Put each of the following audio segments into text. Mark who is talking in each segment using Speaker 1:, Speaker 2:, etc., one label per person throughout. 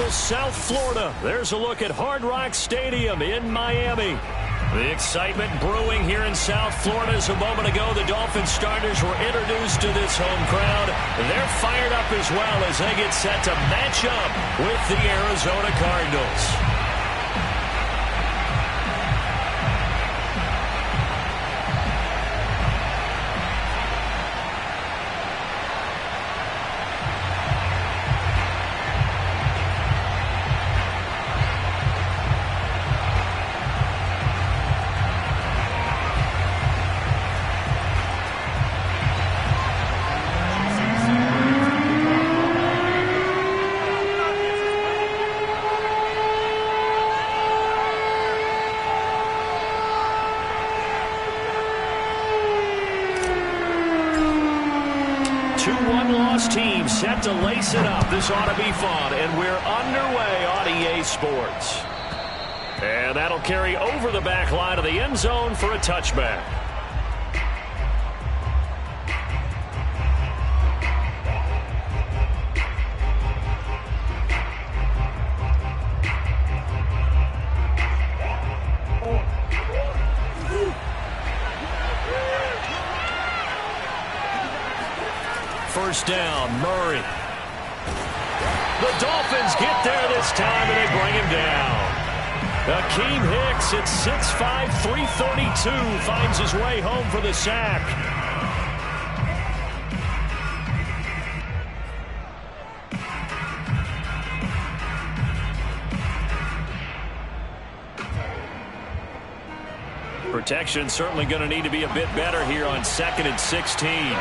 Speaker 1: Miles, South Florida. There's a look at Hard Rock Stadium in Miami. The excitement brewing here in South Florida as a moment ago the Dolphins starters were introduced to this home crowd. They're fired up as well as they get set to match up with the Arizona Cardinals. Team set to lace it up. This ought to be fun, and we're underway on EA Sports. And that'll carry over the back line of the end zone for a touchback. First down, Murray. The Dolphins get there this time, and they bring him down. Akeem Hicks at 6'5", 332, finds his way home for the sack. Protection certainly going to need to be a bit better here on 2nd and 16.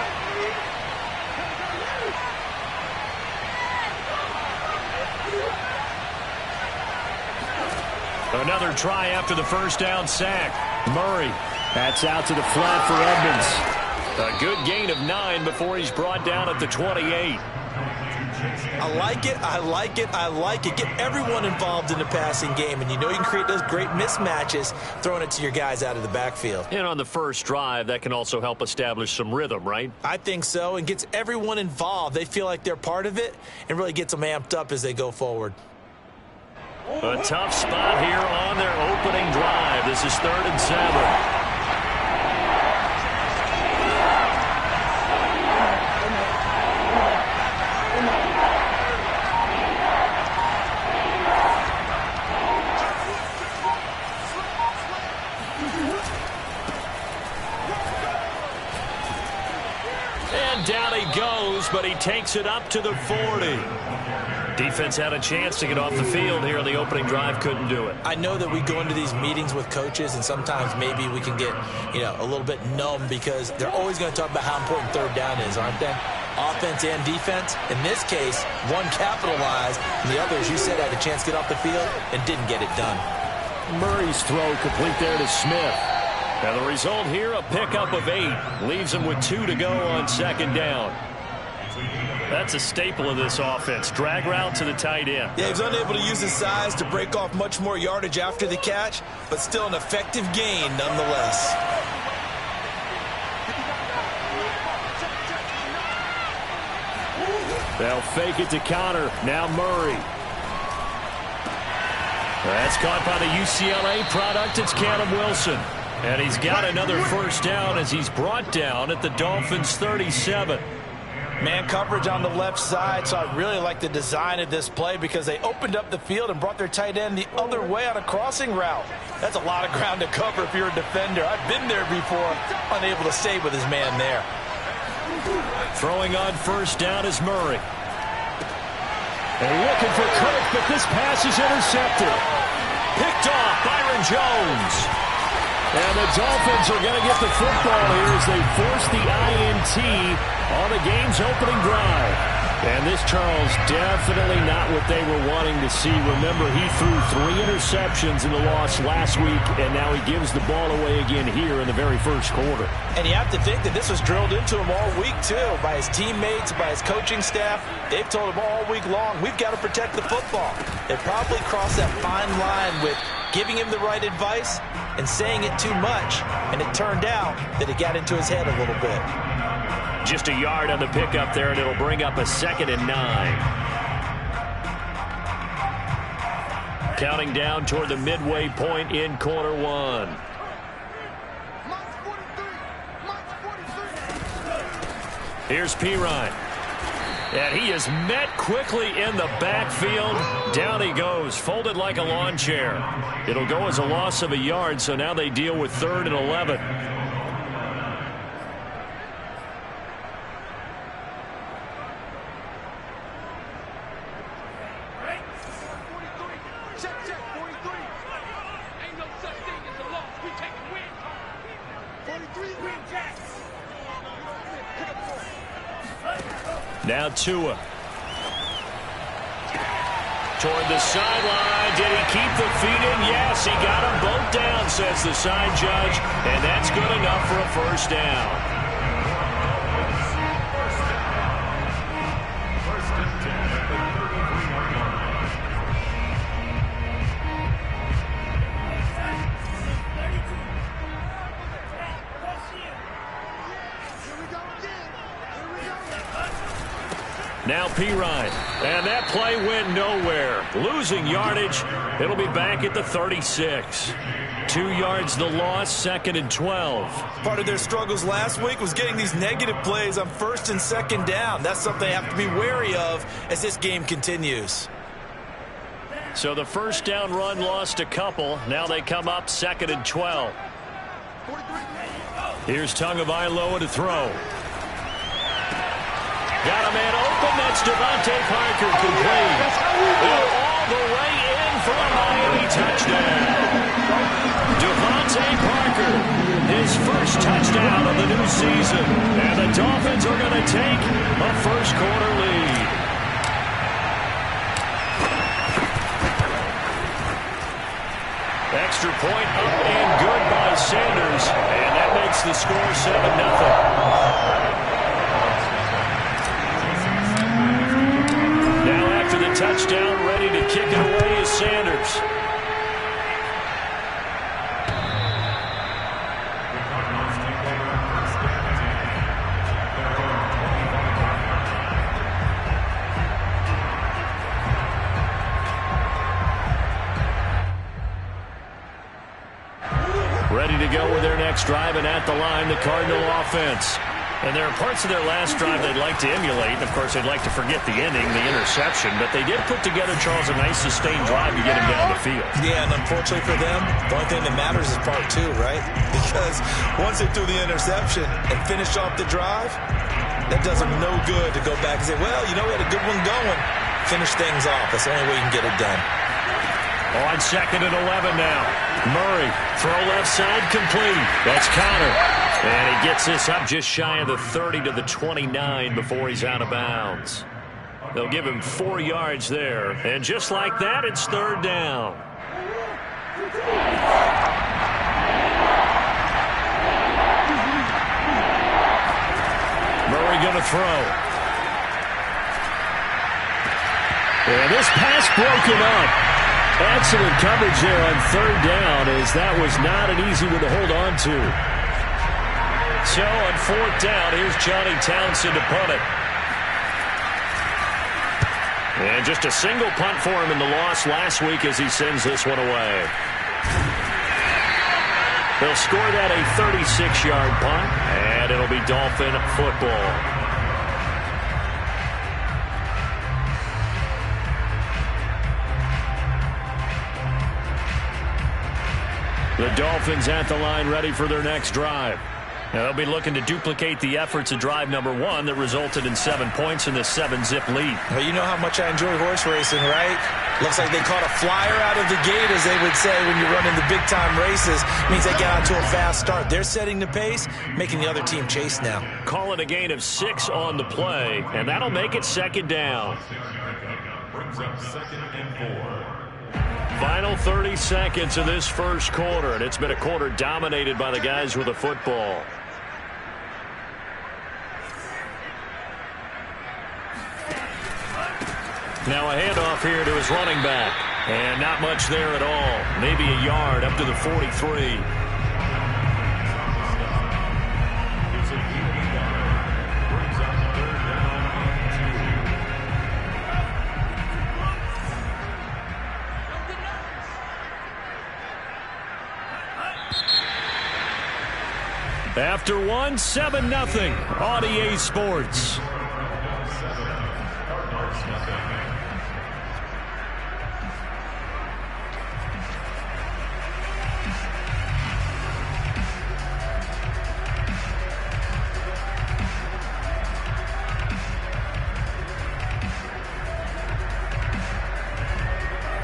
Speaker 1: Another try after the first down sack. Murray. That's out to the flat for Edmonds. A good gain of 9 before he's brought down at the 28.
Speaker 2: I like it, I like it, I like it. Get everyone involved in the passing game, and you know you can create those great mismatches throwing it to your guys out of the backfield.
Speaker 1: And on the first drive, that can also help establish some rhythm, right?
Speaker 2: I think so, and gets everyone involved. They feel like they're part of it and really gets them amped up as they go forward.
Speaker 1: A tough spot here on their opening drive. This is 3rd and 7. And down he goes, but he takes it up to the 40. Defense had a chance to get off the field here on the opening drive, couldn't do it.
Speaker 2: I know that we go into these meetings with coaches, and sometimes maybe we can get, a little bit numb because they're always going to talk about how important 3rd down is, aren't they? Offense and defense. In this case, one capitalized, and the other, as you said, had a chance to get off the field and didn't get it done.
Speaker 1: Murray's throw complete there to Smith. And the result here, a pickup of 8. Leaves him with 2 to go on 2nd down. That's a staple of this offense. Drag route to the tight end.
Speaker 2: Yeah, he was unable to use his size to break off much more yardage after the catch, but still an effective gain nonetheless.
Speaker 1: They'll fake it to counter. Now Murray. That's caught by the UCLA product. It's Callum Wilson. And he's got another first down as he's brought down at the Dolphins' 37.
Speaker 2: Man coverage on the left side, so I really like the design of this play because they opened up the field and brought their tight end the other way on a crossing route. That's a lot of ground to cover if you're a defender. I've been there before, unable to stay with his man there.
Speaker 1: Throwing on first down is Murray. And looking for Cook, but this pass is intercepted. Picked off, Byron Jones. And the Dolphins are going to get the football here as they force the INT on the game's opening drive. And this, Charles, definitely not what they were wanting to see. Remember, he threw 3 interceptions in the loss last week, and now he gives the ball away again here in the very first quarter.
Speaker 2: And you have to think that this was drilled into him all week, too, by his teammates, by his coaching staff. They've told him all week long, we've got to protect the football. They probably crossed that fine line with giving him the right advice and saying it too much, and it turned out that it got into his head a little bit.
Speaker 1: Just a yard on the pickup there, and it'll bring up a 2nd and 9. counting down toward the midway point in quarter one. Here's Pirine. And he is met quickly in the backfield. Down he goes, folded like a lawn chair. It'll go as a loss of a yard, so now they deal with 3rd and 11. Now Tua. Toward the sideline. Did he keep the feet in? Yes, he got them both down, says the side judge. And that's good enough for a first down. Now Pirine, and that play went nowhere. Losing yardage. It'll be back at the 36. 2 yards the loss, 2nd and 12.
Speaker 2: Part of their struggles last week was getting these negative plays on 1st and 2nd down. That's something they have to be wary of as this game continues.
Speaker 1: So the first down run lost a couple. Now they come up 2nd and 12. Here's Tagovailoa to throw. Got a man open. That's Devontae Parker complete. All the way in for a Miami touchdown. Devontae Parker, his first touchdown of the new season. And the Dolphins are going to take a first quarter lead. Extra point up and good by Sanders. And that makes the score 7-0. Touchdown, ready to kick it away is Sanders. Ready to go with their next drive, and at the line, the Cardinal offense. And there are parts of their last drive they'd like to emulate. And, of course, they'd like to forget the ending, the interception. But they did put together, Charles, a nice sustained drive to get him down the field.
Speaker 2: Yeah, and unfortunately for them, the only thing that matters is part 2, right? Because once they threw the interception and finished off the drive, that does them no good to go back and say, well, you know, we had a good one going. Finish things off. That's the only way you can get it done.
Speaker 1: On 2nd and 11 now. Murray, throw left side complete. That's Connor. And he gets this up just shy of the 30 to the 29 before he's out of bounds. They'll give him 4 yards there. And just like that, it's 3rd down. Murray going to throw. And this pass broken up. Excellent coverage there on 3rd down, as that was not an easy one to hold on to. So on 4th down, here's Johnny Townsend to punt it. And just a single punt for him in the loss last week as he sends this one away. They'll score that a 36-yard punt, and it'll be Dolphin football. The Dolphins at the line, ready for their next drive. Now they'll be looking to duplicate the efforts of drive number 1 that resulted in 7 points in this 7-zip lead.
Speaker 2: Well, you know how much I enjoy horse racing, right? Looks like they caught a flyer out of the gate, as they would say when you're running the big-time races. Means they get out to a fast start. They're setting the pace, making the other team chase now.
Speaker 1: Call it a gain of 6 on the play, and that'll make it 2nd down. Brings up 2nd and 4. Final 30 seconds of this first quarter, and it's been a quarter dominated by the guys with the football. Now a handoff here to his running back. And not much there at all. Maybe a yard up to the 43. After one, 7-0 on EA Sports.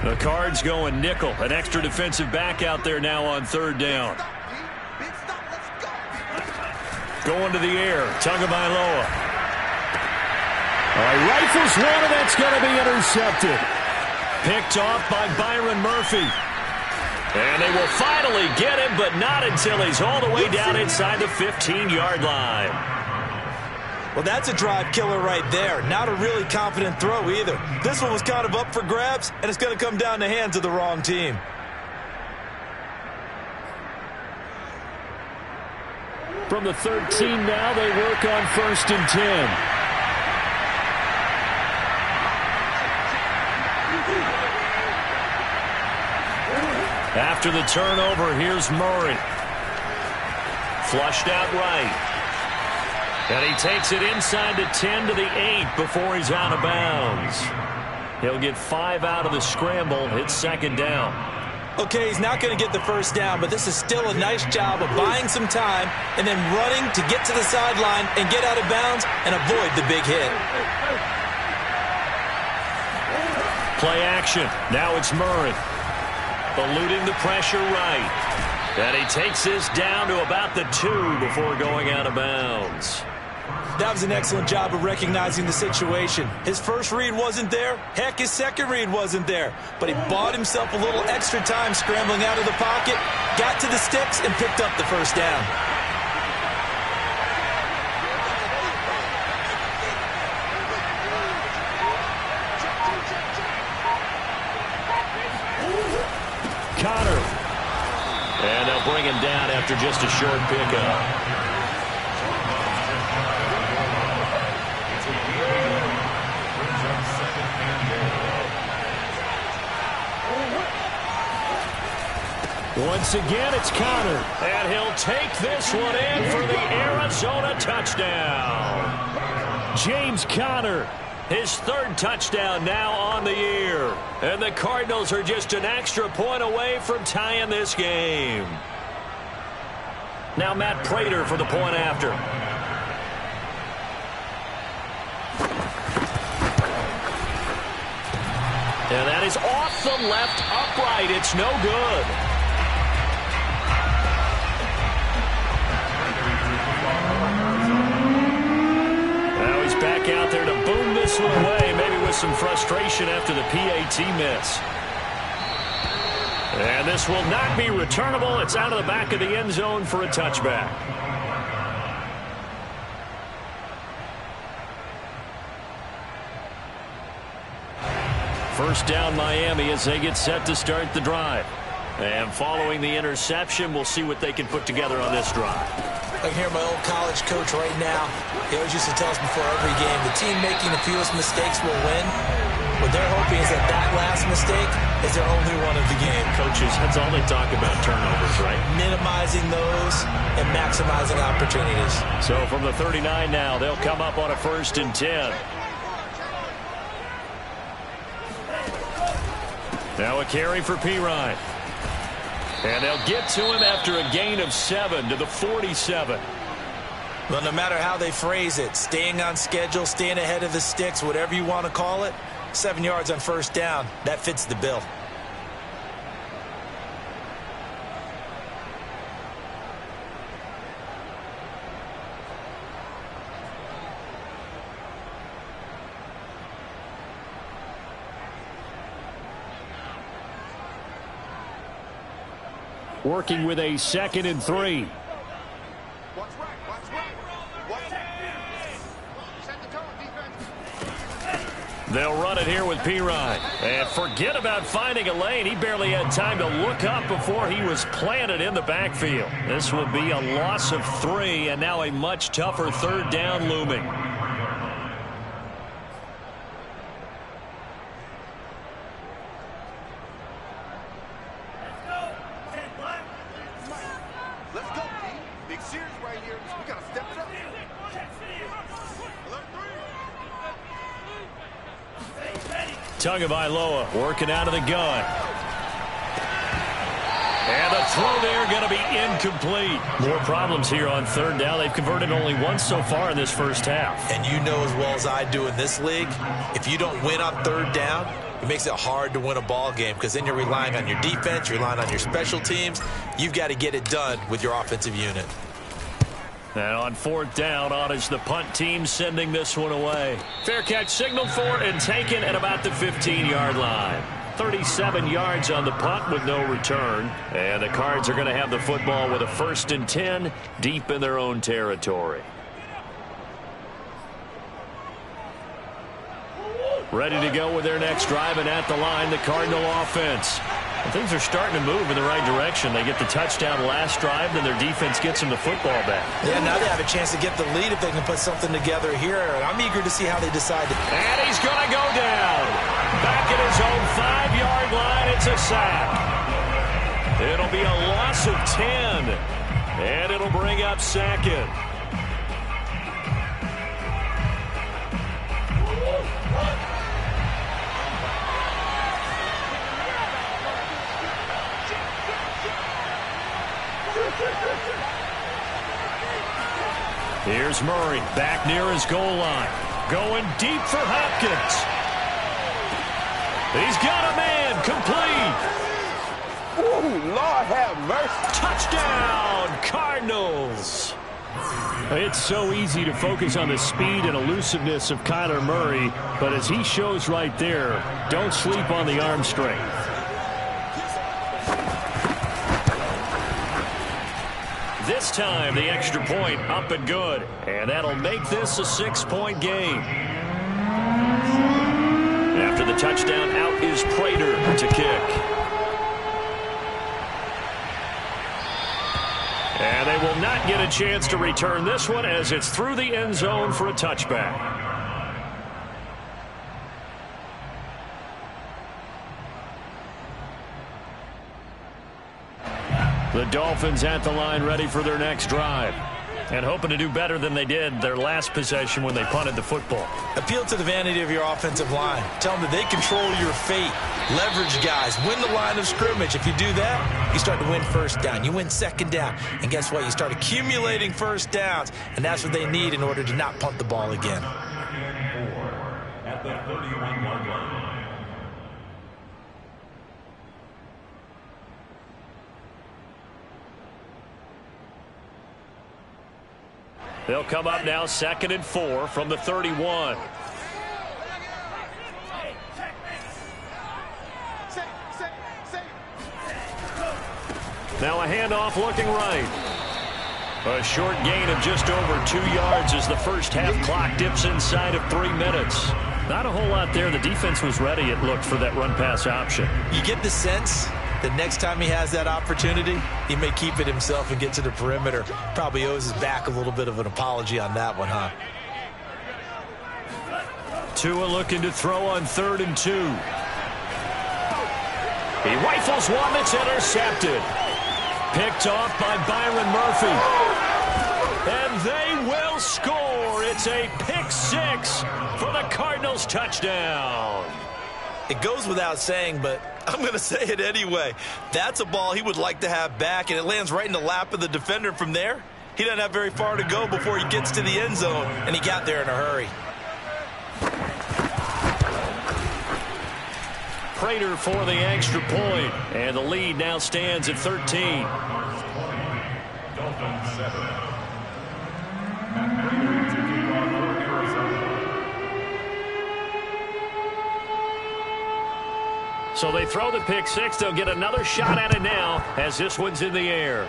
Speaker 1: The Cards going nickel. An extra defensive back out there now on third down. Going to the air. Tagovailoa. Rifles one, and that's going to be intercepted. Picked off by Byron Murphy. And they will finally get him, but not until he's all the way down inside the 15-yard line.
Speaker 2: Well, that's a drive killer right there. Not a really confident throw either. This one was kind of up for grabs, and it's going to come down the hands of the wrong team.
Speaker 1: From the 13 now, they work on 1st and 10. After the turnover, here's Murray. Flushed out right. And he takes it inside the 10 to the 8 before he's out of bounds. He'll get 5 out of the scramble. It's 2nd down.
Speaker 2: Okay, he's not going to get the first down, but this is still a nice job of buying some time and then running to get to the sideline and get out of bounds and avoid the big hit.
Speaker 1: Play action. Now it's Murray. Eluding the pressure right. And he takes this down to about the 2 before going out of bounds.
Speaker 2: That was an excellent job of recognizing the situation. His first read wasn't there. Heck, his second read wasn't there. But he bought himself a little extra time scrambling out of the pocket, got to the sticks, and picked up the first down.
Speaker 1: Connor. And they'll bring him down after just a short pickup. Once again, it's Connor. And he'll take this one in for the Arizona touchdown. James Conner, his 3rd touchdown now on the year. And the Cardinals are just an extra point away from tying this game. Now Matt Prater for the point after. And that is off the left upright. It's no good. Back out there to boom this one away, maybe with some frustration after the PAT miss. And this will not be returnable. It's out of the back of the end zone for a touchback. First down Miami as they get set to start the drive. And following the interception, we'll see what they can put together on this drive.
Speaker 2: I can hear my old college coach right now. He always used to tell us before every game, the team making the fewest mistakes will win. What they're hoping is that last mistake is their only one of the game.
Speaker 1: Coaches, that's all they talk about, turnovers, right?
Speaker 2: Minimizing those and maximizing opportunities.
Speaker 1: So from the 39 now, they'll come up on a 1st and 10. Now a carry for Pirine. And they'll get to him after a gain of 7 to the 47.
Speaker 2: Well, no matter how they phrase it, staying on schedule, staying ahead of the sticks, whatever you want to call it, 7 yards on 1st down, that fits the bill.
Speaker 1: Working with a 2nd and 3. They'll run it here with Pirine. And forget about finding a lane. He barely had time to look up before he was planted in the backfield. This will be a loss of 3, and now a much tougher 3rd down looming.
Speaker 3: Let's go, team. Big series right here.
Speaker 1: Tagovailoa working out of the gun. And the throw there going to be incomplete. More problems here on third down. They've converted only once so far in this first half.
Speaker 2: And you know as well as I do in this league, if you don't win on third down, it makes it hard to win a ball game because then you're relying on your defense, you're relying on your special teams. You've got to get it done with your offensive unit.
Speaker 1: And on fourth down, on is the punt team sending this one away. Fair catch signaled for and taken at about the 15-yard line. 37 yards on the punt with no return. And the Cards are going to have the football with a 1st and 10 deep in their own territory. Ready to go with their next drive, and at the line, the Cardinal offense. And things are starting to move in the right direction. They get the touchdown last drive, then their defense gets them the football back.
Speaker 2: Yeah, now they have a chance to get the lead if they can put something together here. And I'm eager to see how they decide to.
Speaker 1: And he's going to go down. Back at his own 5-yard line, it's a sack. It'll be a loss of 10. And it'll bring up 2nd. Here's Murray back near his goal line. Going deep for Hopkins. He's got a man. Complete.
Speaker 3: Ooh, Lord have mercy.
Speaker 1: Touchdown, Cardinals. It's so easy to focus on the speed and elusiveness of Kyler Murray, but as he shows right there, don't sleep on the arm strength. This time, the extra point up and good. And that'll make this a 6-point game. After the touchdown, out is Prater to kick. And they will not get a chance to return this one as it's through the end zone for a touchback. The Dolphins at the line ready for their next drive. And hoping to do better than they did their last possession when they punted the football.
Speaker 2: Appeal to the vanity of your offensive line. Tell them that they control your fate. Leverage guys. Win the line of scrimmage. If you do that, you start to win first down. You win second down. And guess what? You start accumulating first downs. And that's what they need in order to not punt the ball again.
Speaker 4: At the 31-yard line.
Speaker 1: They'll come up now 2nd and 4 from the 31. Now a handoff looking right. A short gain of just over 2 yards as the first half clock dips inside of 3 minutes. Not a whole lot there. The defense was ready, it looked, for that run-pass option.
Speaker 2: You get the sense that next time he has that opportunity, he may keep it himself and get to the perimeter. Probably owes his back a little bit of an apology on that one, huh?
Speaker 1: Tua looking to throw on 3rd and 2. He rifles one that's intercepted. Picked off by Byron Murphy. And they will score. It's a pick 6 for the Cardinals touchdown.
Speaker 2: It goes without saying, but I'm going to say it anyway. That's a ball he would like to have back, and it lands right in the lap of the defender from there. He doesn't have very far to go before he gets to the end zone, and he got there in a hurry.
Speaker 1: Prater for the extra point, and the lead now stands at 13.
Speaker 4: Dolphins 7. Matt Prater to kick off for Arizona.
Speaker 1: So they throw the pick 6. They'll get another shot at it now as this one's in the air.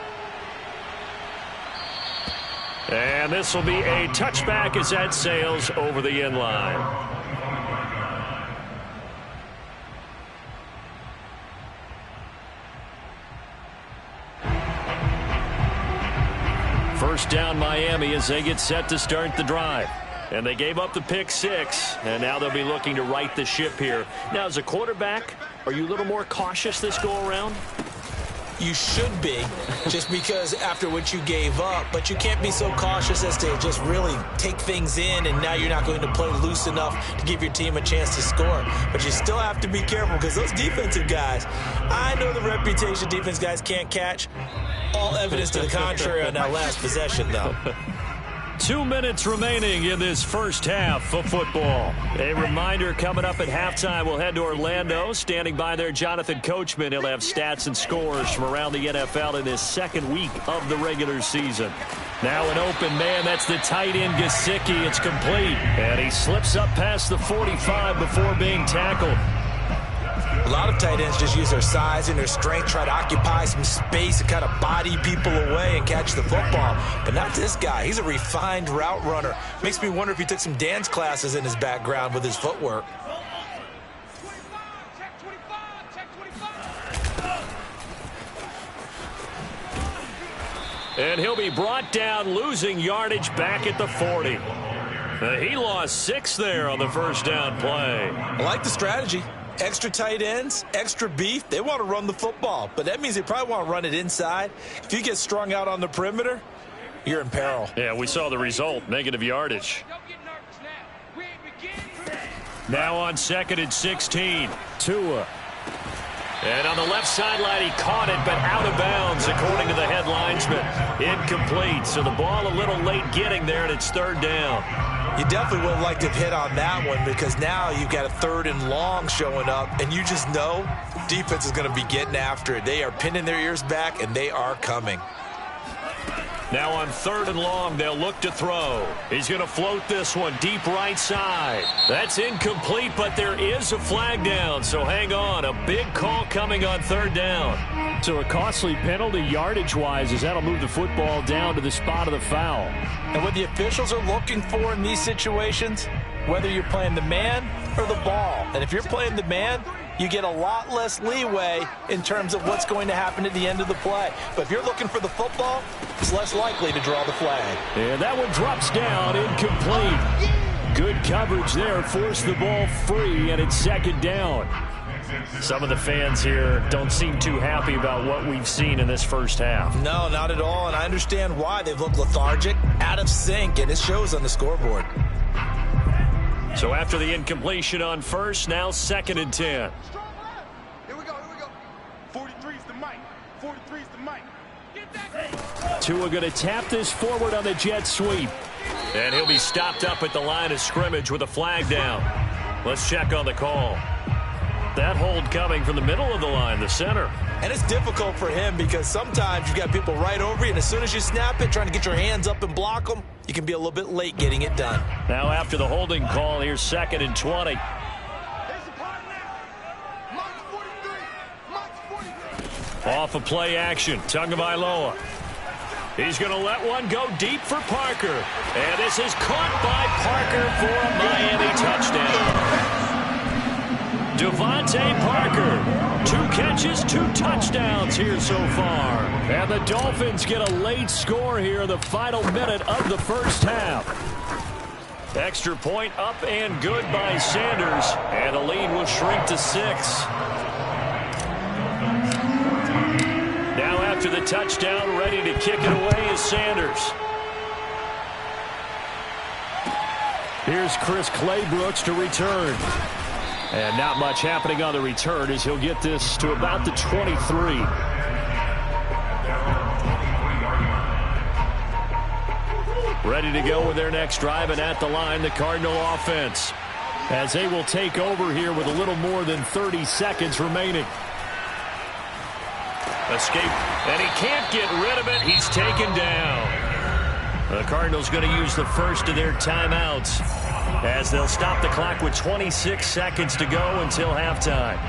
Speaker 1: And this will be a touchback as that sails over the end line. First down Miami as they get set to start the drive. And they gave up the pick 6, and now they'll be looking to right the ship here. Now, as a quarterback, are you a little more cautious this go-around?
Speaker 2: You should be, just because after what you gave up. But you can't be so cautious as to just really take things in, and now you're not going to play loose enough to give your team a chance to score. But you still have to be careful, because those defensive guys, I know the reputation defense guys can't catch. All evidence to the contrary on that last possession, though.
Speaker 1: 2 minutes remaining in this first half of football. A reminder, coming up at halftime, we'll head to Orlando. Standing by there, Jonathan Coachman. He'll have stats and scores from around the NFL in his second week of the regular season. Now an open man. That's the tight end, Gesicki. It's complete. And he slips up past the 45 before being tackled.
Speaker 2: A lot of tight ends just use their size and their strength, try to occupy some space and kind of body people away and catch the football. But not this guy. He's a refined route runner. Makes me wonder if he took some dance classes in his background with his footwork.
Speaker 1: And he'll be brought down, losing yardage back at the 40. He lost 6 there on the first down play.
Speaker 2: I like the strategy. Extra tight ends, extra beef. They want to run the football, but that means they probably want to run it inside. If you get strung out on the perimeter, you're in peril.
Speaker 1: Yeah, we saw the result, negative yardage. Now on 2nd and 16, Tua. And on the left sideline, he caught it, but out of bounds, according to the head linesman. Incomplete, so the ball a little late getting there, and it's 3rd down.
Speaker 2: You definitely would have liked to have hit on that one, because now you've got a 3rd and long showing up, and you just know defense is going to be getting after it. They are pinning their ears back, and they are coming.
Speaker 1: Now on 3rd and long, they'll look to throw. He's going to float this one deep right side. That's incomplete, but there is a flag down, so hang on. A big call coming on 3rd down. So a costly penalty yardage-wise, as that'll move the football down to the spot of the foul.
Speaker 2: And what the officials are looking for in these situations, whether you're playing the man or the ball. And if you're playing the man, you get a lot less leeway in terms of what's going to happen at the end of the play. But if you're looking for the football, it's less likely to draw the flag.
Speaker 1: And that one drops down, incomplete. Good coverage there, forced the ball free, and it's 2nd down. Some of the fans here don't seem too happy about what we've seen in this first half.
Speaker 2: No, not at all, and I understand why. They've looked lethargic, out of sync, and it shows on the scoreboard.
Speaker 1: So after the incompletion on first, now 2nd and 10.
Speaker 3: Here we go. 43's the mic. 43's the mic.
Speaker 1: Tua going to tap this forward on the jet sweep. And he'll be stopped up at the line of scrimmage with a flag down. Let's check on the call. That hold coming from the middle of the line, the center.
Speaker 2: And it's difficult for him because sometimes you've got people right over you, and as soon as you snap it, trying to get your hands up and block them, you can be a little bit late getting it done.
Speaker 1: Now after the holding call, here's 2nd and 20. Off of play action, Tagovailoa. He's going to let one go deep for Parker. And this is caught by Parker for a Miami touchdown. Devontae Parker, 2 catches, 2 touchdowns here so far. And the Dolphins get a late score here in the final minute of the first half. Extra point up and good by Sanders. And the lead will shrink to 6. Now after the touchdown, ready to kick it away is Sanders. Here's Chris Claybrooks to return. And not much happening on the return as he'll get this to about the 23. Ready to go with their next drive, and at the line, the Cardinal offense, as they will take over here with a little more than 30 seconds remaining. Escape, and he can't get rid of it. He's taken down. The Cardinals going to use the first of their timeouts, as they'll stop the clock with 26 seconds to go until halftime.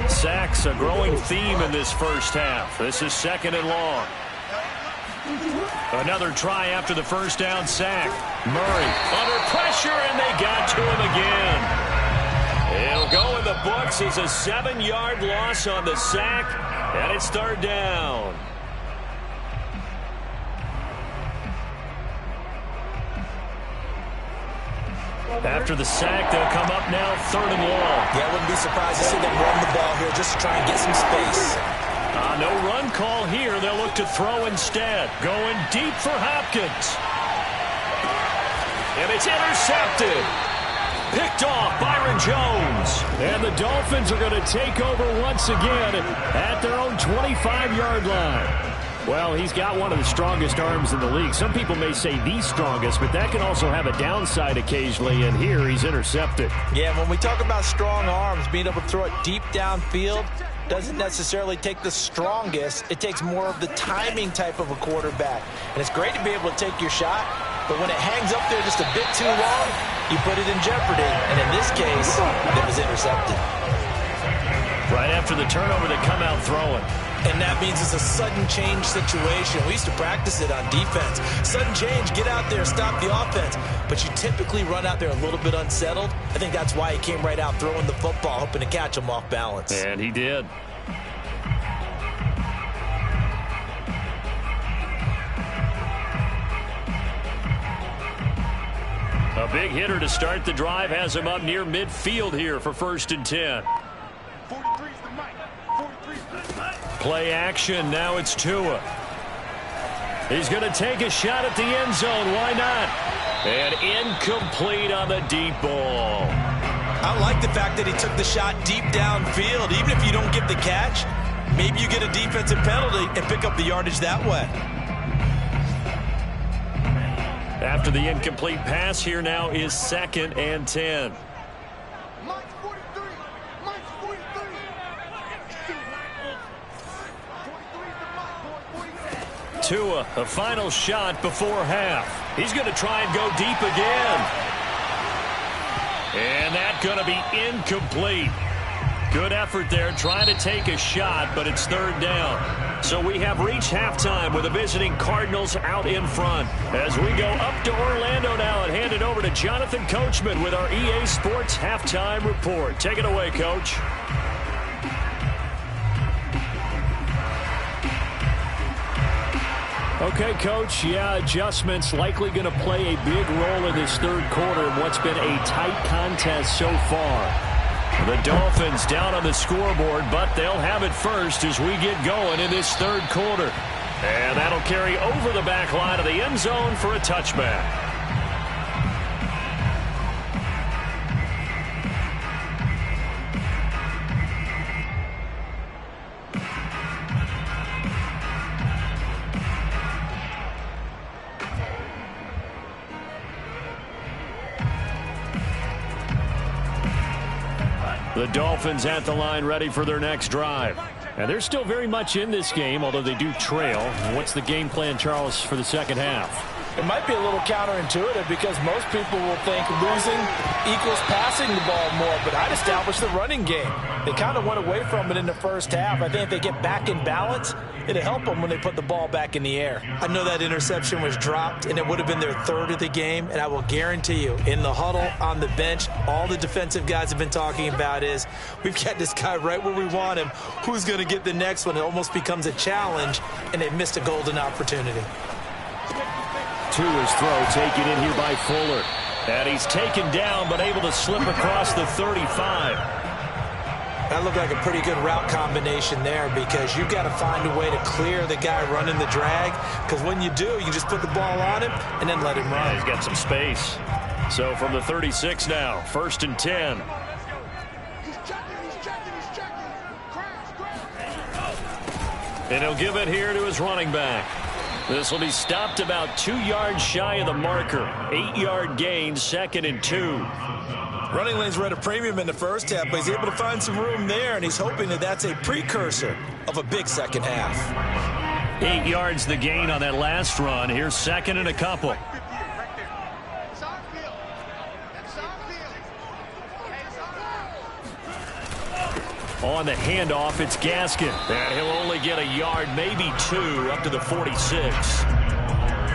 Speaker 1: Sacks, a growing theme in this first half. This is 2nd and long. Another try after the first down sack. Murray under pressure, and they got to him again. It'll go in the books as a 7-yard loss on the sack, and it's 3rd down. After the sack, they'll come up now 3rd and long.
Speaker 2: Yeah, I wouldn't be surprised to see them run the ball here just to try and get some space.
Speaker 1: No run call here. They'll look to throw instead. Going deep for Hopkins. And it's intercepted. Picked off Byron Jones. And the Dolphins are going to take over once again at their own 25-yard line. Well, he's got one of the strongest arms in the league. Some people may say the strongest, but that can also have a downside occasionally, and here he's intercepted.
Speaker 2: Yeah, when we talk about strong arms, being able to throw it deep downfield doesn't necessarily take the strongest. It takes more of the timing type of a quarterback. And it's great to be able to take your shot, but when it hangs up there just a bit too long, you put it in jeopardy. And in this case, it was intercepted.
Speaker 1: Right after the turnover, they come out throwing.
Speaker 2: And that means it's a sudden change situation. We used to practice it on defense. Sudden change, get out there, stop the offense. But you typically run out there a little bit unsettled. I think that's why he came right out throwing the football, hoping to catch him off balance.
Speaker 1: And he did. A big hitter to start the drive has him up near midfield here for 1st and 10.
Speaker 3: 43's the mic. 43's the mic.
Speaker 1: Play action. Now it's Tua. He's going to take a shot at the end zone. Why not? And incomplete on the deep ball.
Speaker 2: I like the fact that he took the shot deep downfield. Even if you don't get the catch, maybe you get a defensive penalty and pick up the yardage that way.
Speaker 1: After the incomplete pass, here now is 2nd and 10.
Speaker 3: Mike's 43. Mike's 43. 43's the mic, boy. 43.
Speaker 1: Tua, a final shot before half. He's going to try and go deep again. And that's going to be incomplete. Good effort there, trying to take a shot, but it's 3rd down. So we have reached halftime with the visiting Cardinals out in front. As we go up to Orlando now and hand it over to Jonathan Coachman with our EA Sports Halftime Report. Take it away, Coach. Okay, Coach, adjustments likely going to play a big role in this 3rd quarter in what's been a tight contest so far. The Dolphins down on the scoreboard, but they'll have it first as we get going in this 3rd quarter. And that'll carry over the back line of the end zone for a touchback. The Dolphins at the line ready for their next drive. And they're still very much in this game, although they do trail. What's the game plan, Charles, for the 2nd half?
Speaker 2: It might be a little counterintuitive because most people will think losing equals passing the ball more, but I'd establish the running game. They kind of went away from it in the 1st half. I think if they get back in balance, it'll help them when they put the ball back in the air. I know that interception was dropped, and it would have been their 3rd of the game, and I will guarantee you, in the huddle, on the bench, all the defensive guys have been talking about is, we've got this guy right where we want him. Who's going to get the next one? It almost becomes a challenge, and they've missed a golden opportunity.
Speaker 1: Tua's throw taken in here by Fuller. And he's taken down, but able to slip across the 35.
Speaker 2: That looked like a pretty good route combination there because you've got to find a way to clear the guy running the drag, because when you do, you just put the ball on him and then let him run.
Speaker 1: Yeah, he's got some space. So from the 36 now, 1st and 10.
Speaker 3: He's checking. Crash.
Speaker 1: And he'll give it here to his running back. This will be stopped about 2 yards shy of the marker. 8-yard gain, 2nd and 2.
Speaker 2: Running lanes were at a premium in the 1st half, but he's able to find some room there, and he's hoping that that's a precursor of a big 2nd half.
Speaker 1: 8 yards the gain on that last run. Here's 2nd and a couple. On the handoff, it's Gaskin. And he'll only get a yard, maybe 2, up to the 46.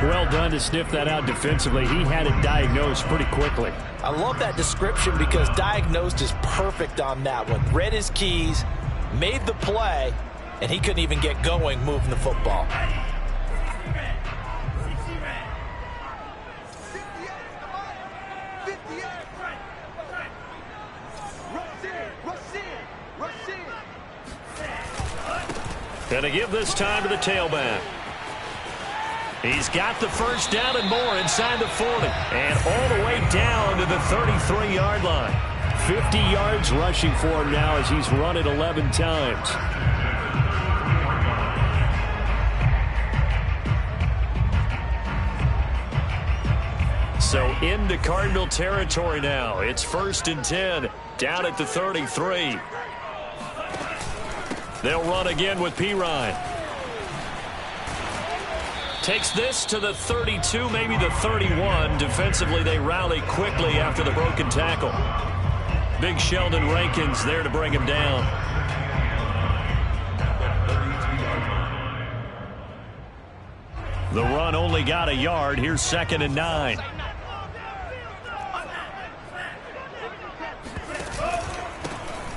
Speaker 1: Well done to sniff that out defensively. He had it diagnosed pretty quickly.
Speaker 2: I love that description because diagnosed is perfect on that one. Read his keys, made the play, and he couldn't even get going moving the football.
Speaker 1: And to give this time to the tailback. He's got the first down and more inside the 40. And all the way down to the 33-yard line. 50 yards rushing for him now as he's run it 11 times. So into Cardinal territory now. It's 1st and 10 down at the 33. They'll run again with Pirine. Takes this to the 32, maybe the 31. Defensively, they rally quickly after the broken tackle. Big Sheldon Rankins there to bring him down. The run only got a yard. Here's 2nd and 9.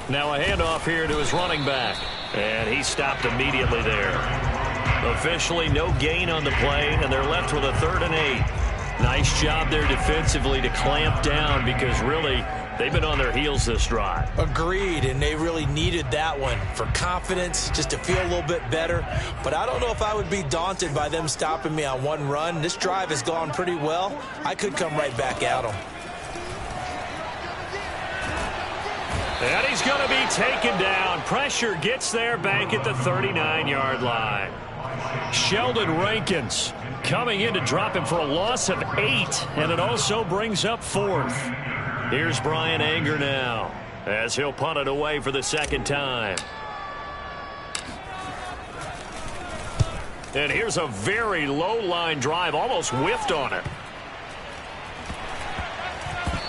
Speaker 1: Now a handoff here to his running back. And he stopped immediately there. Officially no gain on the play, and they're left with a 3rd and 8. Nice job there defensively to clamp down because really they've been on their heels this drive.
Speaker 2: Agreed, and they really needed that one for confidence, just to feel a little bit better. But I don't know if I would be daunted by them stopping me on one run. This drive has gone pretty well. I could come right back at them.
Speaker 1: And he's going to be taken down. Pressure gets there back at the 39-yard line. Sheldon Rankins coming in to drop him for a loss of 8, and it also brings up 4th. Here's Brian Anger now as he'll punt it away for the 2nd time. And here's a very low-line drive, almost whiffed on it.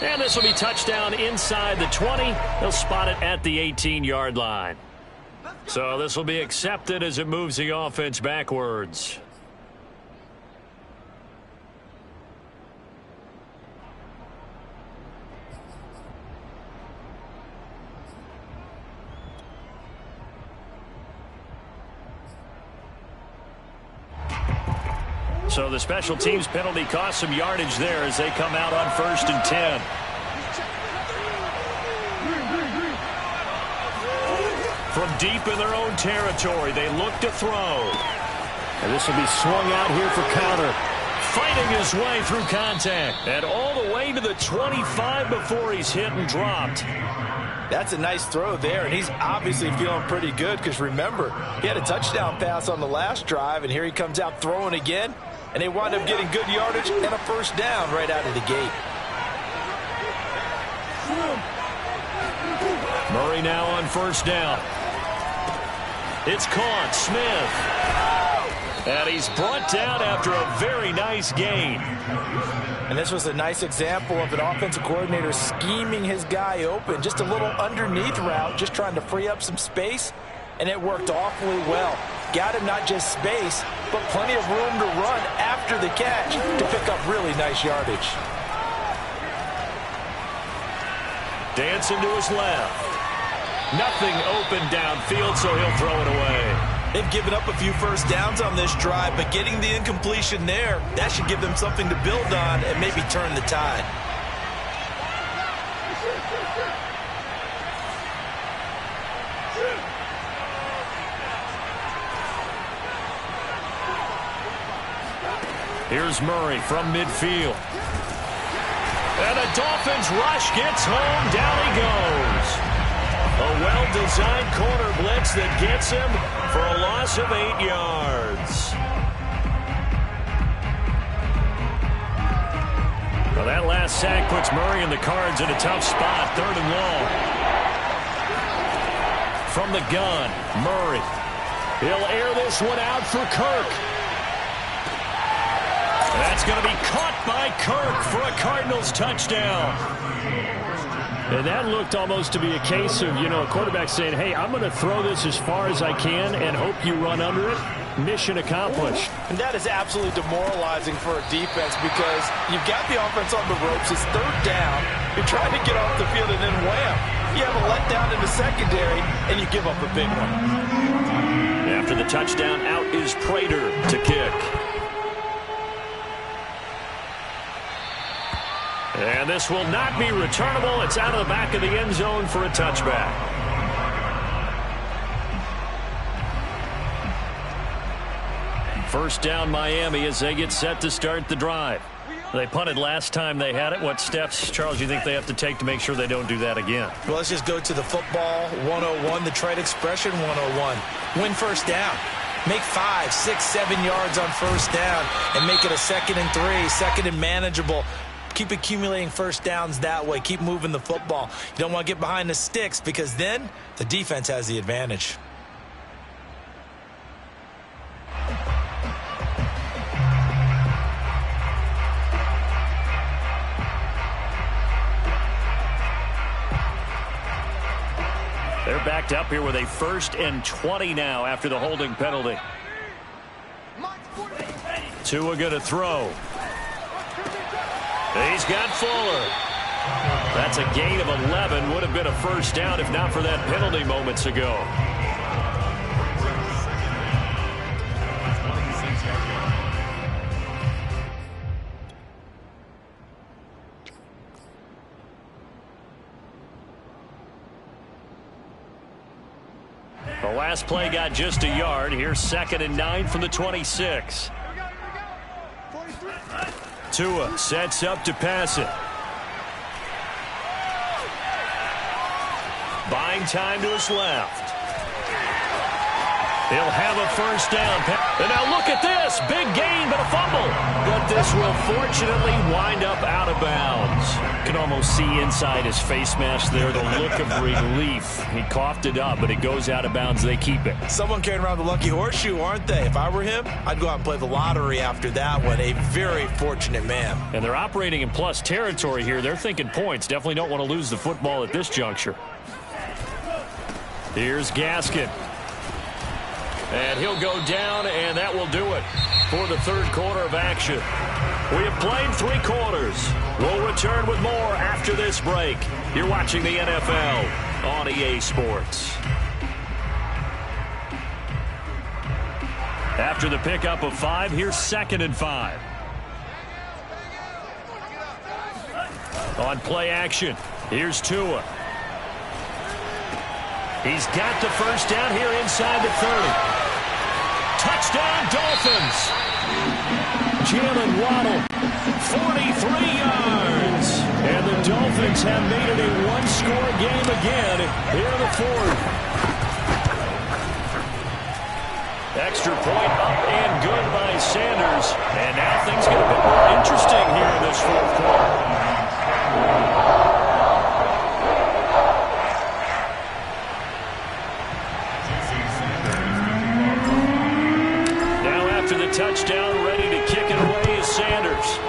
Speaker 1: And this will be touchdown inside the 20. They'll spot it at the 18-yard line. So this will be accepted as it moves the offense backwards. So the special teams penalty cost some yardage there as they come out on 1st and 10. From deep in their own territory, they look to throw. And this will be swung out here for counter. Fighting his way through contact. And all the way to the 25 before he's hit and dropped.
Speaker 2: That's a nice throw there, and he's obviously feeling pretty good because, remember, he had a touchdown pass on the last drive, and here he comes out throwing again, and they wind up getting good yardage and a 1st down right out of the gate.
Speaker 1: Murray now on 1st down. It's caught. Smith. And he's brought down after a very nice gain.
Speaker 2: And this was a nice example of an offensive coordinator scheming his guy open. Just a little underneath route, just trying to free up some space, and it worked awfully well. Got him not just space, but plenty of room to run after the catch to pick up really nice yardage.
Speaker 1: Dancing to his left. Nothing open downfield, so he'll throw it away.
Speaker 2: They've given up a few 1st downs on this drive, but getting the incompletion there, that should give them something to build on and maybe turn the tide.
Speaker 1: Here's Murray from midfield. And the Dolphins rush gets home. Down he goes. A well-designed corner blitz that gets him for a loss of 8 yards. Well, that last sack puts Murray and the Cards in a tough spot. 3rd and long. From the gun, Murray. He'll air this one out for Kirk. That's going to be caught by Kirk for a Cardinals touchdown. And that looked almost to be a case of, a quarterback saying, hey, I'm going to throw this as far as I can and hope you run under it. Mission accomplished.
Speaker 2: And that is absolutely demoralizing for a defense because you've got the offense on the ropes. It's 3rd down. You're trying to get off the field, and then wham, you have a letdown in the secondary, and you give up a big one.
Speaker 1: After the touchdown, out is Prater to kick. And this will not be returnable. It's out of the back of the end zone for a touchback. First down Miami as they get set to start the drive. They punted last time they had it. What steps, Charles, you think they have to take to make sure they don't do that again?
Speaker 2: Well, let's just go to the football 101, the trade expression 101. Win first down. Make 5, 6, 7 yards on first down and make it a 2nd and 3, 2nd and manageable. Keep accumulating first downs that way. Keep moving the football. You don't want to get behind the sticks because then the defense has the advantage.
Speaker 1: They're backed up here with a 1st and 20 now after the holding penalty. Tua going to throw. He's got Fuller. That's a gain of 11. Would have been a first down if not for that penalty moments ago. The last play got just a yard. Here's 2nd and 9 from the 26. Tua sets up to pass it. Buying time to his left. He'll have a first down. And now look at this. Big gain, but a fumble. But this will fortunately wind up out of bounds. You can almost see inside his face mask there the look of relief. He coughed it up, but it goes out of bounds. They keep it.
Speaker 2: Someone carrying around the lucky horseshoe, aren't they? If I were him, I'd go out and play the lottery after that one. A very fortunate man.
Speaker 1: And they're operating in plus territory here. They're thinking points. Definitely don't want to lose the football at this juncture. Here's Gaskin. And he'll go down, and that will do it for the 3rd quarter of action. We have played 3 quarters. We'll return with more after this break. You're watching the NFL on EA Sports. After the pickup of 5, here's 2nd and 5. On play action, here's Tua. He's got the first down here inside the 30. Touchdown, Dolphins. Jalen Waddle, 43 yards. And the Dolphins have made it a one-score game again here in the 4th. Extra point up and good by Sanders. And now things get a bit more interesting here in this 4th quarter. Touchdown, ready to kick it away is Sanders.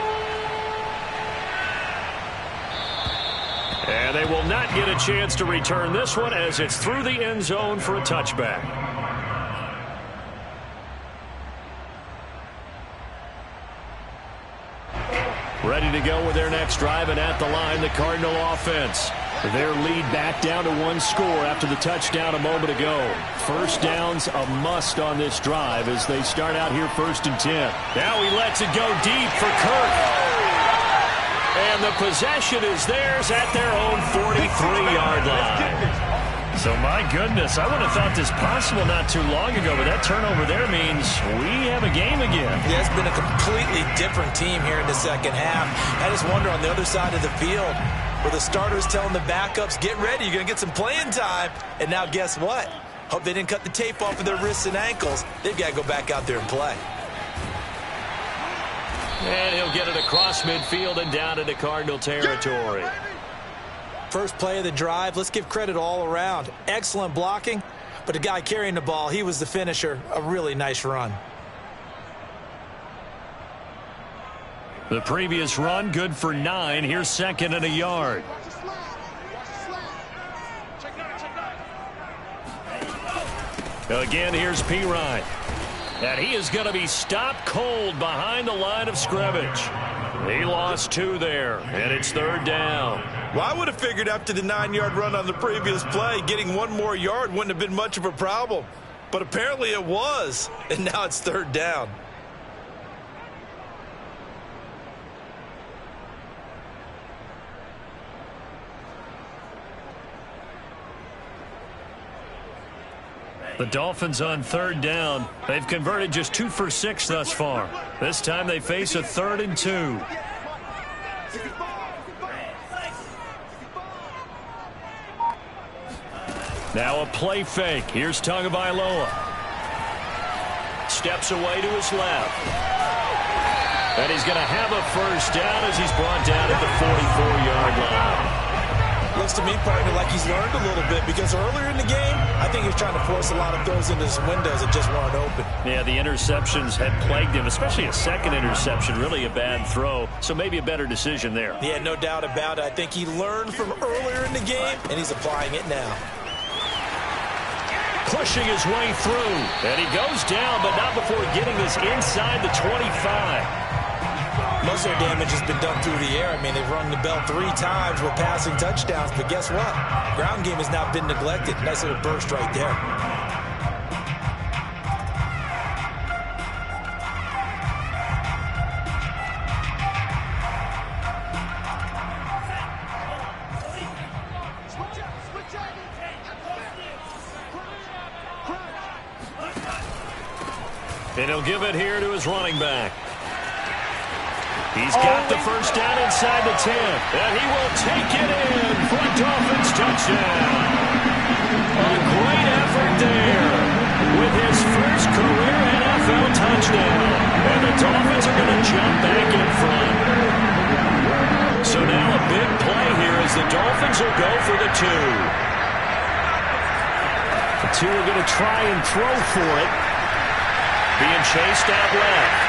Speaker 1: And they will not get a chance to return this one as it's through the end zone for a touchback. Ready to go with their next drive, and at the line, the Cardinal offense. Their lead back down to 1 score after the touchdown a moment ago. First down's a must on this drive as they start out here 1st and 10. Now he lets it go deep for Kirk. And the possession is theirs at their own 43-yard line. So, my goodness, I would have thought this possible not too long ago, but that turnover there means we have a game again.
Speaker 2: Yeah, it's been a completely different team here in the 2nd half. I just wonder on the other side of the field, where the starters telling the backups, get ready, you're going to get some playing time. And now guess what? Hope they didn't cut the tape off of their wrists and ankles. They've got to go back out there and play.
Speaker 1: And he'll get it across midfield and down into Cardinal territory.
Speaker 2: First play of the drive, let's give credit all around. Excellent blocking, but the guy carrying the ball, he was the finisher. A really nice run.
Speaker 1: The previous run, good for 9. Here's 2nd and a yard. Again, here's Pirine. And he is going to be stopped cold behind the line of scrimmage. He lost 2 there, and it's 3rd down.
Speaker 2: Well, I would have figured after the 9-yard run on the previous play, getting 1 more yard wouldn't have been much of a problem. But apparently it was, and now it's 3rd down.
Speaker 1: The Dolphins on 3rd down. They've converted just 2 for 6 thus far. This time they face a 3rd and 2. Now a play fake. Here's Tagovailoa. Steps away to his left. And he's going to have a first down as he's brought down at the 44-yard line.
Speaker 2: Looks to me, partner, like he's learned a little bit, because earlier in the game, I think he was trying to force a lot of throws into some windows that just weren't open.
Speaker 1: Yeah, the interceptions had plagued him, especially a second interception, really a bad throw, so maybe a better decision there.
Speaker 2: Yeah, no doubt about it. I think he learned from earlier in the game, and he's applying it now.
Speaker 1: Pushing his way through, and he goes down, but not before getting this inside the 25.
Speaker 2: Most of their damage has been done through the air. I mean, they've rung the bell 3 times with passing touchdowns, but guess what? Ground game has now been neglected. Nice little burst right there.
Speaker 1: And he'll give it here to his running back. He's got the first down inside the 10. And he will take it in for a Dolphins touchdown. A great effort there with his first career NFL touchdown. And the Dolphins are going to jump back in front. So now a big play here as the Dolphins will go for the 2. The 2 are going to try and throw for it. Being chased out left.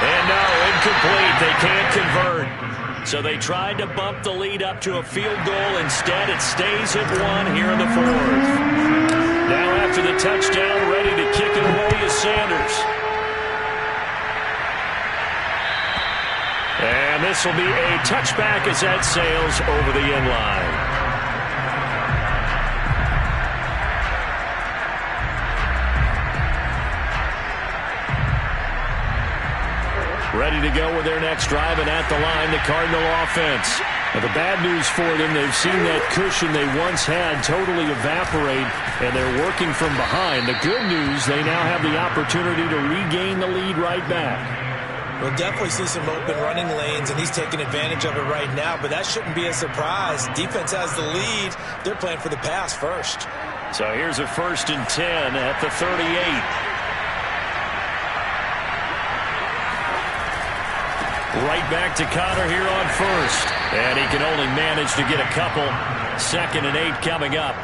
Speaker 1: And no, incomplete. They can't convert. So they tried to bump the lead up to a field goal. Instead, it stays at 1 here in the 4th. Now after the touchdown, ready to kick it away is Sanders. And this will be a touchback as that sails over the end line. Ready to go with their next drive, and at the line, the Cardinal offense. Now, the bad news for them, they've seen that cushion they once had totally evaporate, and they're working from behind. The good news, they now have the opportunity to regain the lead right back.
Speaker 2: We'll definitely see some open running lanes, and he's taking advantage of it right now, but that shouldn't be a surprise. Defense has the lead. They're playing for the pass first.
Speaker 1: So here's a 1st and 10 at the 38. Right back to Connor here on 1st. And he can only manage to get a couple. 2nd and 8 coming up.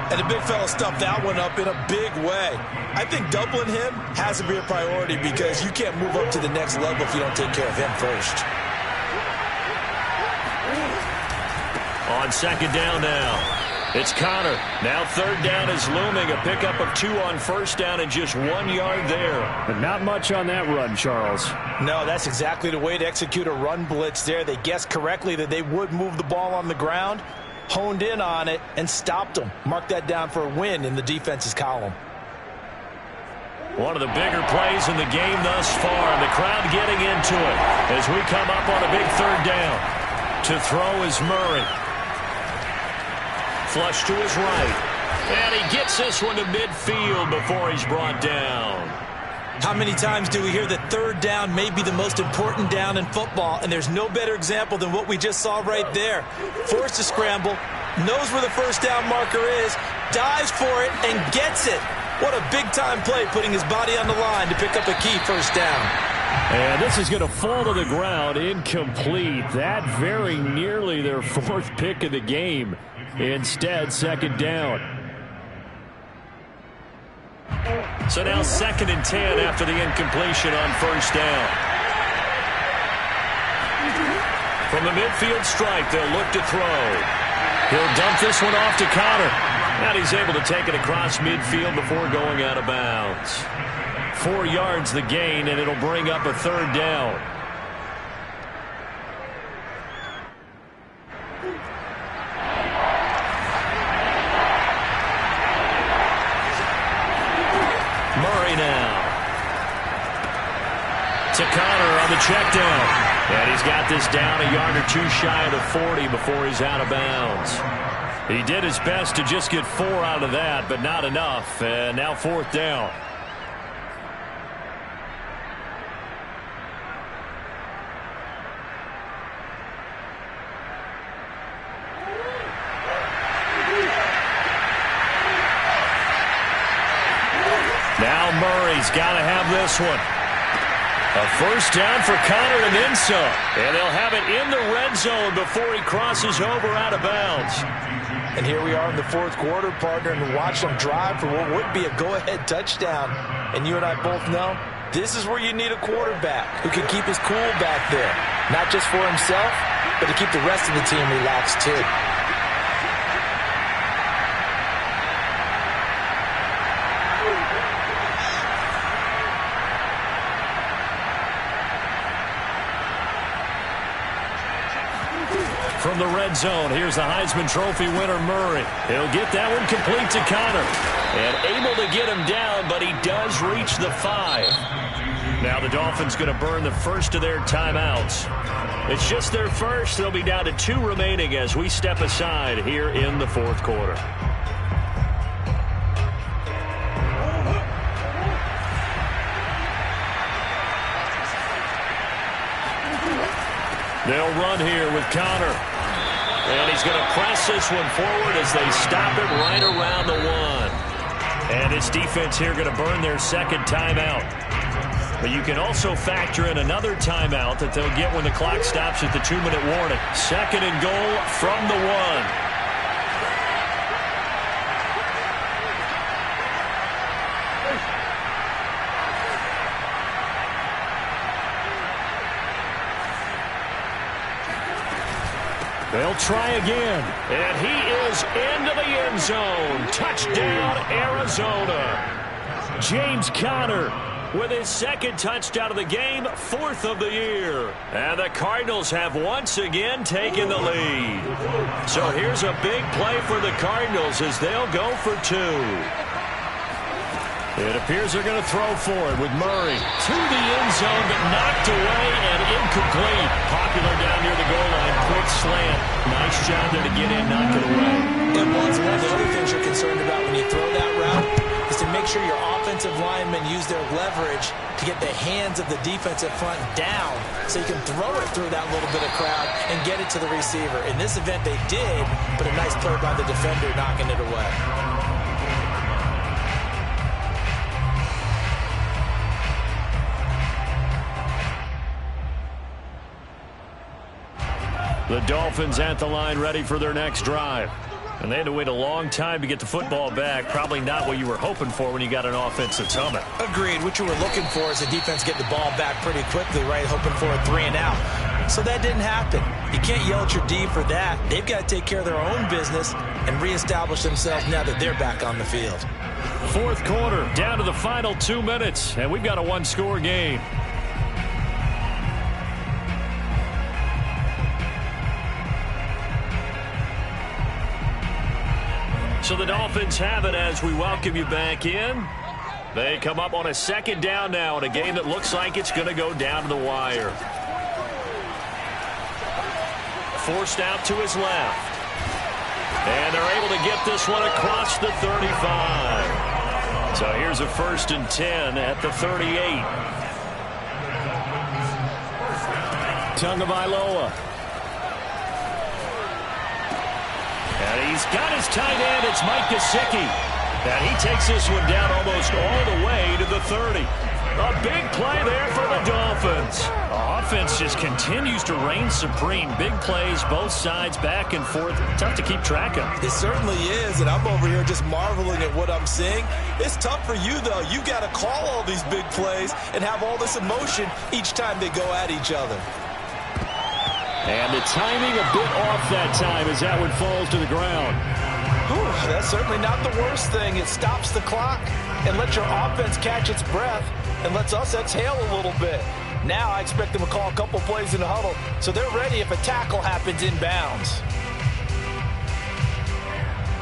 Speaker 2: And the big fella stuffed that one up in a big way. I think doubling him has to be a priority because you can't move up to the next level if you don't take care of him first.
Speaker 1: On 2nd down now. It's Connor. Now 3rd down is looming. A pickup of 2 on 1st down and just 1 yard there. But not much on that run, Charles.
Speaker 2: No, that's exactly the way to execute a run blitz there. They guessed correctly that they would move the ball on the ground, honed in on it, and stopped them. Mark that down for a win in the defense's column.
Speaker 1: One of the bigger plays in the game thus far, and the crowd getting into it as we come up on a big 3rd down. To throw is Murray. Flush to his right. And he gets this one to midfield before he's brought down.
Speaker 2: How many times do we hear that 3rd down may be the most important down in football, and there's no better example than what we just saw right there. Forced to scramble, knows where the 1st down marker is, dives for it, and gets it. What a big-time play, putting his body on the line to pick up a key 1st down.
Speaker 1: And this is going to fall to the ground, incomplete. That very nearly their 4th pick of the game. Instead, 2nd down. So now 2nd and 10 after the incompletion on 1st down. From the midfield strike, they'll look to throw. He'll dump this one off to Connor. And he's able to take it across midfield before going out of bounds. 4 yards the gain, and it'll bring up a 3rd down. Murray now. To Connor on the check down. And he's got this down a yard or 2 shy of the 40 before he's out of bounds. He did his best to just get 4 out of that, but not enough. And now 4th down. Now Murray's got to have this one. A 1st down for Connor and then some. And they'll have it in the red zone before he crosses over out of bounds.
Speaker 2: And here we are in the 4th quarter, partner, and watch them drive for what would be a go-ahead touchdown. And you and I both know this is where you need a quarterback who can keep his cool back there. Not just for himself, but to keep the rest of the team relaxed too.
Speaker 1: From the red zone, here's the Heisman Trophy winner, Murray. He'll get that one complete to Connor. And able to get him down, but he does reach the 5. Now the Dolphins going to burn the first of their timeouts. It's just their first. They'll be down to 2 remaining as we step aside here in the 4th quarter. They'll run here with Connor. And he's going to press this one forward as they stop it right around the 1. And his defense here going to burn their 2nd timeout. But you can also factor in another timeout that they'll get when the clock stops at the 2-minute warning. 2nd and goal from the 1. They'll try again. And he is into the end zone. Touchdown, Arizona. James Conner with his 2nd touchdown of the game, 4th of the year. And the Cardinals have once again taken the lead. So here's a big play for the Cardinals as they'll go for 2. It appears they're going to throw for it with Murray to the end zone, but knocked away and incomplete. Popular down near the goal line. Quick slant. Nice job there to get in, knock it away.
Speaker 2: It was one of the other things you're concerned about when you throw that route is to make sure your offensive linemen use their leverage to get the hands of the defensive front down so you can throw it through that little bit of crowd and get it to the receiver. In this event, they did, but a nice play by the defender knocking it away.
Speaker 1: The Dolphins at the line ready for their next drive. And they had to wait a long time to get the football back. Probably not what you were hoping for when you got an offense that's humming.
Speaker 2: Agreed. What you were looking for is the defense get the ball back pretty quickly, right? Hoping for a 3 and out. So that didn't happen. You can't yell at your D for that. They've got to take care of their own business and reestablish themselves now that they're back on the field.
Speaker 1: 4th quarter, down to the final 2 minutes, and we've got a 1-score game. So the Dolphins have it as we welcome you back in. They come up on a 2nd down now in a game that looks like it's going to go down to the wire. Forced out to his left. And they're able to get this one across the 35. So here's a 1st and 10 at the 38. Tagovailoa. And he's got his tight end. It's Mike Gesicki. And he takes this one down almost all the way to the 30. A big play there for the Dolphins. The offense just continues to reign supreme. Big plays, both sides, back and forth. Tough to keep track of.
Speaker 2: It certainly is, and I'm over here just marveling at what I'm seeing. It's tough for you, though. You got to call all these big plays and have all this emotion each time they go at each other.
Speaker 1: And the timing a bit off that time as that one falls to the ground.
Speaker 2: Whew, that's certainly not the worst thing. It stops the clock and lets your offense catch its breath and lets us exhale a little bit. Now I expect them to call a couple plays in the huddle so they're ready if a tackle happens inbounds.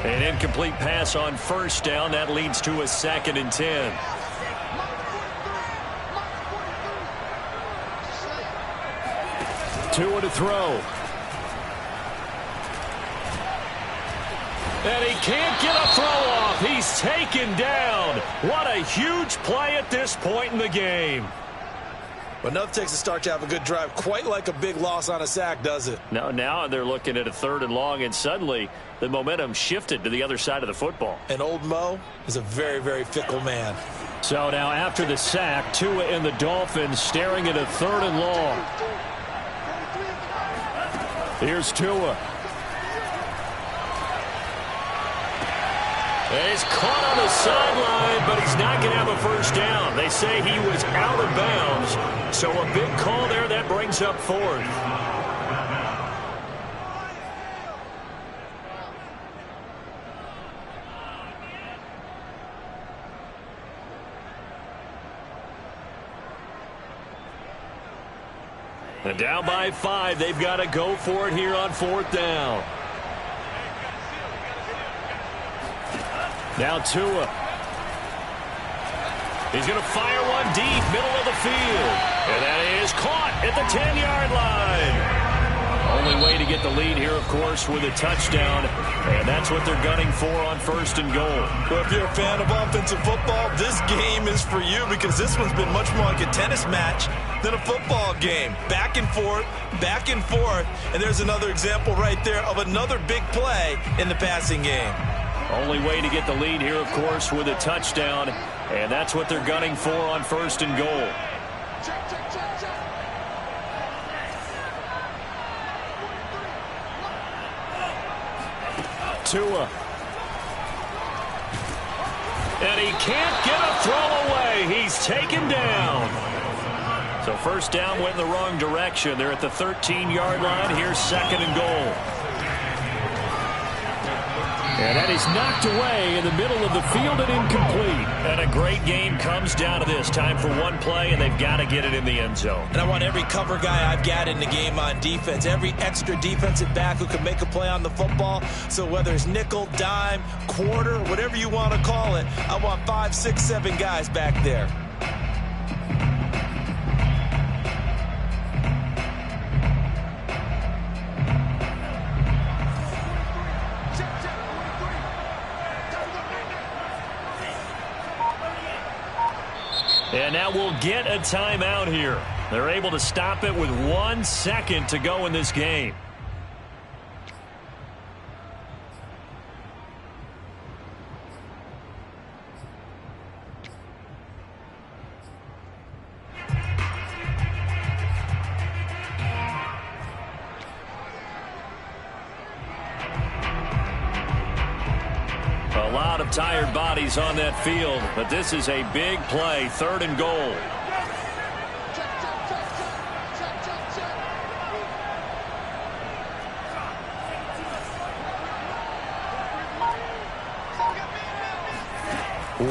Speaker 1: An incomplete pass on 1st down. That leads to a 2nd and 10. Two to throw. And he can't get a throw off. He's taken down. What a huge play at this point in the game.
Speaker 2: But enough takes to start to have a good drive. Quite like a big loss on a sack, does it?
Speaker 1: Now they're looking at a 3rd and long, and suddenly the momentum shifted to the other side of the football.
Speaker 2: And old Mo is a very, very fickle man.
Speaker 1: So now after the sack, Tua and the Dolphins staring at a 3rd and long. Here's Tua. He's caught on the sideline, but he's not going to have a first down. They say he was out of bounds. So a big call there that brings up 4th. And down by 5, they've got to go for it here on 4th down. Now Tua. He's going to fire one deep, middle of the field. And that is caught at the 10-yard line. Only way to get the lead here, of course, with a touchdown. And that's what they're gunning for on 1st and goal.
Speaker 2: Well, if you're a fan of offensive football, this game is for you because this one's been much more like a tennis match than a football game. Back and forth, and there's another example right there of another big play in the passing game.
Speaker 1: Only way to get the lead here, of course, with a touchdown. And that's what they're gunning for on 1st and goal. Tua. And he can't get a throw away. He's taken down. So 1st down went in the wrong direction. They're at the 13-yard line. Here's 2nd and goal. And that is knocked away in the middle of the field and incomplete. And a great game comes down to this. Time for one play, and they've got to get it in the end zone.
Speaker 2: And I want every cover guy I've got in the game on defense, every extra defensive back who can make a play on the football. So whether it's nickel, dime, quarter, whatever you want to call it, I want 5, 6, 7 guys back there.
Speaker 1: And now we'll get a timeout here. They're able to stop it with 1 second to go in this game. A lot of tired bodies on that field, but this is a big play, 3rd and goal.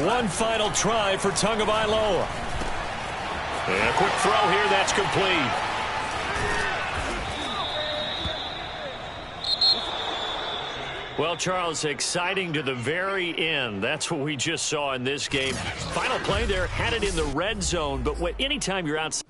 Speaker 1: One final try for Tagovailoa. And a quick throw here, that's complete. Well, Charles, exciting to the very end. That's what we just saw in this game. Final play there, had it in the red zone, but anytime you're outside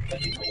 Speaker 5: Thank you.